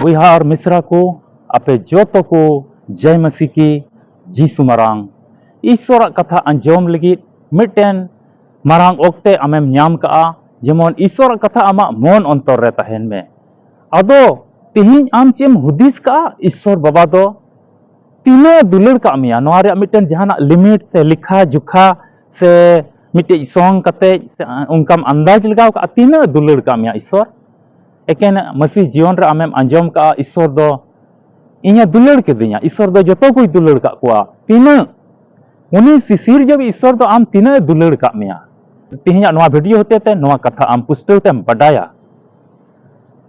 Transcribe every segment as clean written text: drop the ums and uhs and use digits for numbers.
बॉयहा और मिश्रा को आपे जोतो को जय मसीह की जीसु मारांग ईश्वर कथा अंजोम लगी मिटेन मारांग ओक्ते आमेम न्याम का जेमन ईश्वर कथा आमा मन अंतर रे तहन में अदो तिहिन आम चेम हुदिस का ईश्वर बाबा दो तीनों दुलड़ का मिया नोआ रे मिटेन जहाना लिमिट से लिखा जुखा से मिटे सॉन्ग कते से उनकाम अंदाज लगाव का तीनों दुलड़ का मिया ईश्वर एकेन मसीह जीवन रे आमेम अंजोम का ईश्वर दो इन्या दुलड़ के दिया ईश्वर दो जतो कोई दुलड़ का कुआ तीनों उनी सिसिर जब ईश्वर दो आम तीनों दुलड़ का मिया तिहिया नोआ वीडियो होते ते नोआ कथा आम पुस्तक तेम बडाया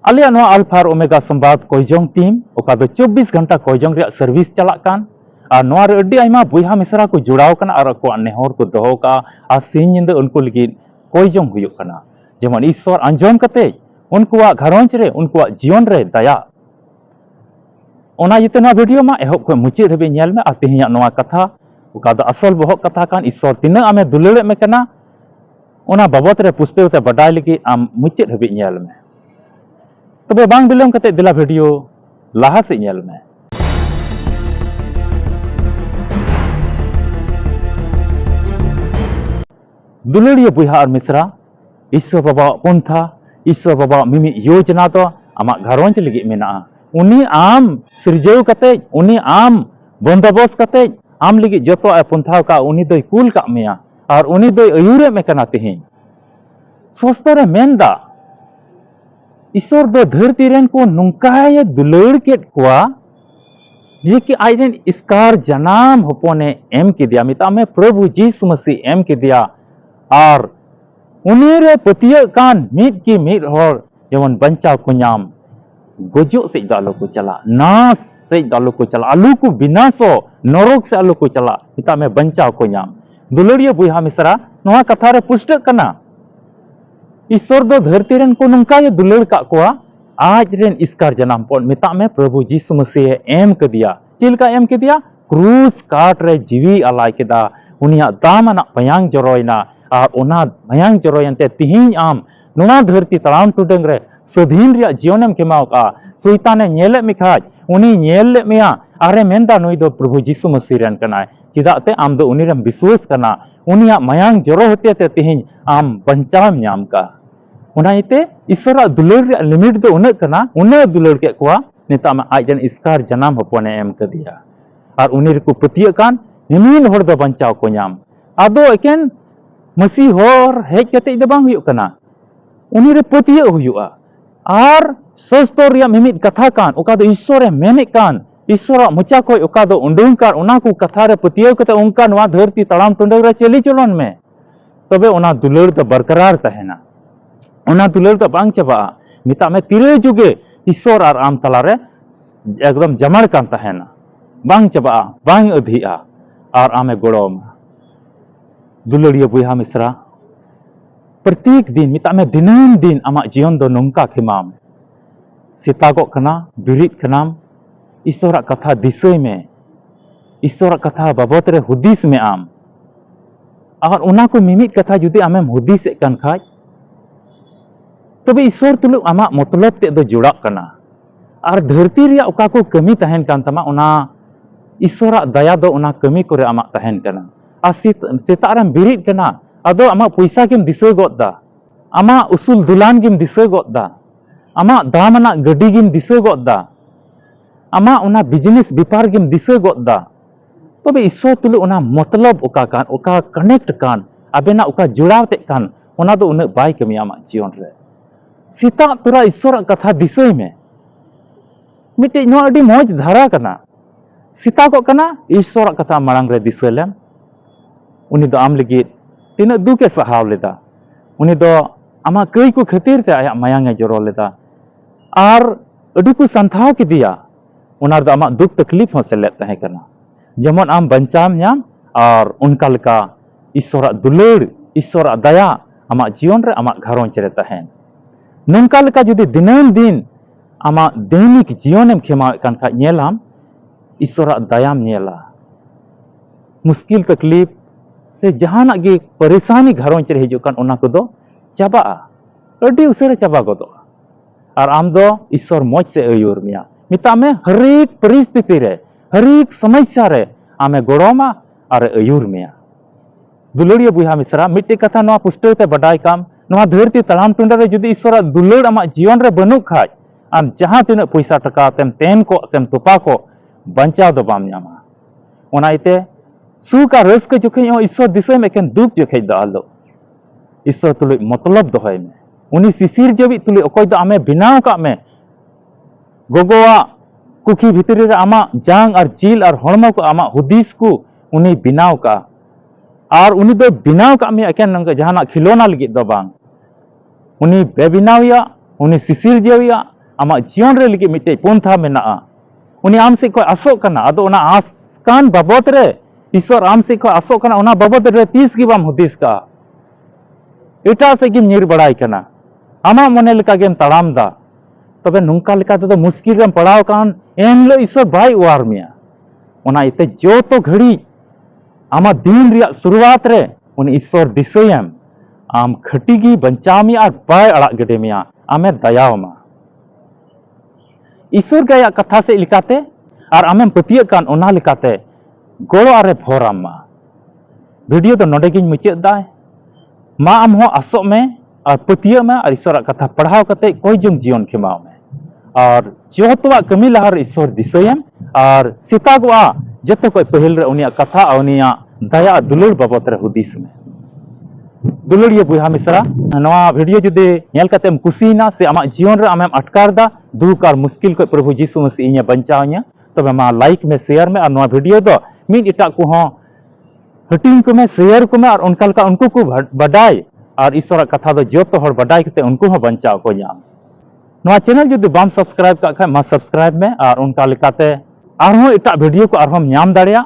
आलिया नोआ अल्फा और ओमेगा संवाद कोयजोंग टीम ओका दो 24 घंटा कोयजोंग रे सर्विस चलाक कान और नोआ रे अड्डी आइमा बुइहा मिश्रा को जुड़ाव कना और को नेहर को दोहो का आ सिन निंदा उनको लगी कोयजोंग हुयुक कना जेमन ईश्वर अंजोम कते उनकुआ घरोंज रे उनकुआ जीवन रे दया ओना इते नोआ वीडियो मा एहब को मुचे धबे नेल में आ तिहिया नोआ कथा ओका दो असल बहक कथा कान ईश्वर तिना आमे दुलड़े में कना ओना बाबत रे पुस्तक ते बडाय लगी आम मुचे धबे नेल में तबे बांग बिलोम कते दिला वीडियो लाहा से नेल में दुलड़िया बुइहा और मिश्रा ईश्वर बाबा पंथा ईश्वर बाबा मिमी योजना तो आमा घरोंज लगी मेना उनी आम सृजव कते उनी आम बंदोबस्त कते आम लगी जतो पंथा का उनी दोय कुल का मिया और उनी दोय अयुरे में कना तिहिन सोस्तरे मेंदा ईश्वर दो धरती रेन को नुंकाय दुलड़ केट कोआ जे कि आइडेन इसकार जनाम होपोने एम के दिया मिता में प्रभु जीसु मसीह एम के दिया और उनीरे पतिय कान मीट की मीट होर जेमन बंचा को नाम गोजो से दालो को चला नास से दालो को चला आलू को विनाशो नरक से आलू को चला मिता में बंचा को नाम दुलड़िया बुइहा मिश्रा नोआ कथा रे पुस्तक कना ईश्वर दो धरती रेन को नुंका ये दुलड़ का कोआ आज रेन इसकार जनाम पन मिता में प्रभु जीसु मसीह एम के दिया चिलका एम के दिया क्रूस काट रे जीवी अलाय केदा उनिया दामना पयांग जरोयना और ओना मयांग जरोयनते तिहिन आम नोना धरती तलाम टुडंग रे स्वाधीन रिया जीवनम केमाव का सुइताने नेले मिखाज उनी नेले मिया अरे मेंदा नुई दो प्रभु जीसु मसीह रेन कनाय चिदाते आम दो उनी रेम विश्वास कना उनिया मयांग जरो होते ते तिहिन आम बंचाव न्याम का उनाइते ईश्वर दुलड़ रे लिमिट दो उन कना उन दुलड़ के कोआ नेता में आजन इसकार जनाम होपने एम कर दिया और उनी रे को पतिय कान निमिन होर दो बंचाव को न्याम आदो एकेन मसीह होर हेज कते दो बांग हुयुक कना उनी रे पतिय हुयुआ और सस्तर रिया मिमित कथा कान ओका दो ईश्वर रे मेने कान ईश्वर मुचा को ओका दो उंडुंग कार ओना को कथा रे पतिय कते उनका नवा धरती तड़ाम टुंडग रे चली चलन में तबे ओना दुलड़ तो बरकरार तहना ओना दुलड़ तो बांग चबा मिता में तिरे जुगे ईश्वर और आम तला रे एकदम जमड़ कान तहना बांग चबा बांग अधिया और आमे गोड़ोम दुलड़िया बुइहा मिश्रा प्रत्येक दिन मिता में दिनम दिन आमा जीवन दो नोंका खिमाम सितागो कना बिरित खनाम ईश्वर कथा दिसय में ईश्वर कथा बाबत रे हुदिस में आम और उना को मिमित कथा जुदी आमेम हुदिस कन खाज तबे ईश्वर तुलु आमा मतलब ते दो जुड़ा कना और धरती रिया ओका को कमी तहन कान तमा उना ईश्वर दया दो उना कमी करे आमा तहन कना आ सेतारम बिरित कना अदो आमा पैसा किम दिसय गोदा आमा उसुल दुलान किम दिसय गोदा आमा दामना गड्डी किम दिसय गोदा आमा उना बिजनेस व्यापार किम दिसय गोदा तबे ईश्वर तुलु उना मतलब ओका कान ओका कनेक्ट कान आबेना ओका जुड़ाव ते कान उना दो उन बाय कमी आमा जीवन रे सीता तुरा ईश्वर कथा दिसय में मिटे नो अडी मौज धारा कना सीता को कना ईश्वर कथा मांग रे दिसलेम उनी दो आम लगी तीन दुखे सहाव लेदा उनी दो आमा कई को खातिर ते आया मायांगे जरो लेदा और अडी को संथाव के दिया उनार दो आमा दुख तकलीफ हो सेलेत तहे कना जेमन आम बंचाम न्याम और उनका लका ईश्वर दुलड़ ईश्वर दया आमा जीवन रे आमा घरोंज रे तहेन नंका लका जुदी दिनम दिन आमा दैनिक जीवनम खेमा कान खा नेलाम ईश्वर दयाम नेला मुश्किल तकलीफ से जहाना गे परेशानी घरोंच रे हिजुक कान ओना कोदो चाबाआ अडी उसेरे चाबा गोदो और आम दो ईश्वर मौज से अयूर मिया मिता में हरेक परिस्थिति रे हरेक समस्या रे आमे गोड़ोमा और अयूर मिया दुलड़िया बुहा मिश्रा मिट्टी कथा नवा पुष्टते बडाय काम नवा धरती तड़ाम टुंडा रे जुदी ईश्वर दुलड़ आमा जीवन रे बनुक खाज आम जहां तीन पैसा टका तेम तेन को सेम तुपा को बंचाव दो बाम ᱧᱟᱢᱟ ओना इते सुख और रस्क जोखे ईश्वर दिशा में एकेन दुख जोखे दो आलो ईश्वर तुले मतलब दोहय में उनी सिसिर जबी तुले अकोय दो आमे बिनाव का में गोगोवा कुखी भितरी रे आमा जांग और जील और हड़मो को आमा हुदिस को उनी बिनाव का और उनी दो बिनाव का में एकेन नंग जहाना खिलौना लगी दो बांग उनी बेबिनाविया उनी सिसिर जेविया आमा जीवन रे लगी मिटे पंथा मेना उनी आम से को आसो कना अदो ओना आसकान बाबत रे ईश्वर आम से को आसो कना ओना बाबत रे तीस की बाम हुदिस का एटा से गिम निर बड़ाई कना आमा मने लेका गेम तड़ाम दा तबे नुंका लेका तो मुश्किल रेम पड़ाव कान एन लो ईश्वर बाय उवार मिया ओना इते जो तो घड़ी आमा दिन रिया शुरुआत रे उनी ईश्वर दिसयम आम खटीगी बंचामी और बाय अड़ा गडे मिया आमे दयावमा ईश्वर गया कथा से लिकाते और आमेम पतिय कान ओना लिकाते गोड़ो आरे भोरामा वीडियो तो नोडे गिन मुचाद दाय मा आम हो आसो में और पतिय में और ईश्वर कथा पढ़ाव कते कोई जंग जीवन खेमाव में और जोतवा कमी लहार ईश्वर दिसयम और सीतागवा जतो कोई पहल रे उनिया कथा उनिया दया दुलड़ बाबत रे हुदिस में दुलड़िया बुहा मिश्रा नवा वीडियो जुदे नेल कतेम कुसीना से आमा जीवन रे आमेम अटकार दा दुख और मुश्किल को प्रभु यीशु मसीह इnya बंचावnya तबे मा लाइक में शेयर में और नवा वीडियो दो मिन इटा को हो हटिंग को में शेयर को में और उनका का उनको को बडाय और ईश्वर कथा दो जो तो हर बडाय कते उनको हो बंचाव को ᱧᱟᱢ नवा चैनल जुदे बाम सब्सक्राइब का खा मा सब्सक्राइब में और उनका लेकाते आरो इटा वीडियो को आरो ᱧᱟᱢ दाड़िया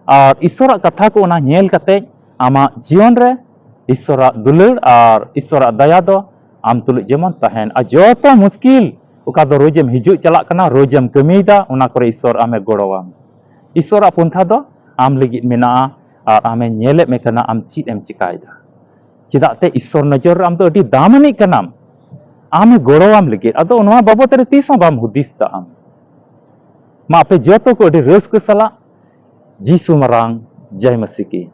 और ईश्वर कथा को ओना नेल कते आमा जीवन रे ईश्वर दुलड़ और ईश्वर दया दो आम तुलुज जेमन तहन आ जो तो मुश्किल उका दो रोजेम हिजु चला कना रोजेम कमीदा उना करे ईश्वर आमे गोड़वा ईश्वर पंथा दो आम लगी मेना और आमे नेले में कना आम चीज एम चिकायदा चिदाते ईश्वर नजर आम तो अडी दामनी कनाम आमे गोड़वाम लगी अदो उनवा बाबत रे तीसो बाम हुदिस दा आम मा पे जो तो को अडी रस्क सला जीसु मरांग जय मसीह की